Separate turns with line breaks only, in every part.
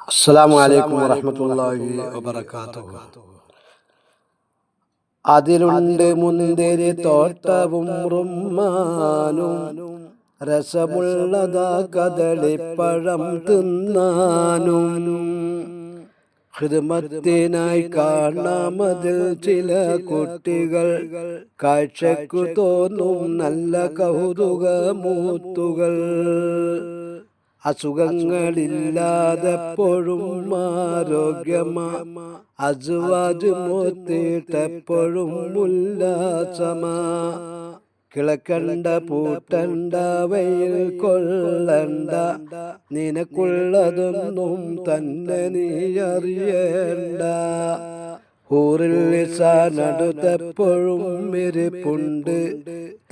അസ്സലാമു അലൈക്കും വറഹ്മത്തുള്ളാഹി വബറകാതുഹു. അതിലുണ്ട് മുന്തിരി തോട്ടവും റുമ്മാനും, രസമുള്ളതാ കദളിപ്പഴം തിന്നാനും. ഖിദ്മത്തിനായി കാണാമതിൽ ചില കുട്ടികൾ, കാഴ്ചയ്ക്കു തോന്നും നല്ല കൗതുകമൂത്തുകൾ. അസുഖങ്ങളില്ലാതെപ്പോഴും ആരോഗ്യമാ, അസുവാജ് മോത്തിട്ടെപ്പോഴും ഉല്ലാസമാ. കിളക്കണ്ട പൂട്ടണ്ട വെയിൽ കൊള്ളണ്ട, നിനക്കുള്ളതൊന്നും തന്നെ നീ അറിയണ്ട. ഊറിൽ ലിസാനടുത്തെപ്പോഴും ഇരിപ്പുണ്ട്,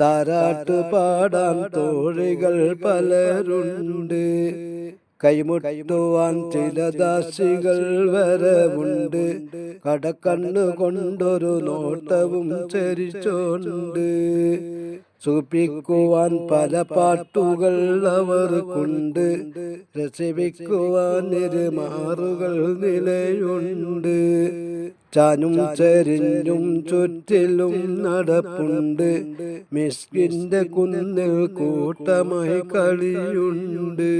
താരാട്ട് പാടാൻ തോഴികൾ പലരുണ്ട്. കൈമുട്ടുവാൻ ചില ദാസികൾ വരവുണ്ട്, കടക്കണ്ണു കൊണ്ടൊരു നോട്ടവും ചരിച്ചോണ്ട്. സുഖിപ്പിക്കുവാൻ പല പാട്ടുകൾ അവർക്കുണ്ട്, രസിപ്പിക്കുവാൻ ഇരുമാറുകൾ നിലയുണ്ട്. ചാനും ചെരിഞ്ഞും ചുറ്റിലും നടപ്പുണ്ട്, മിസ്കിന്റെ കുന്നിൽ കൂട്ടമായി കളിയുണ്ട്.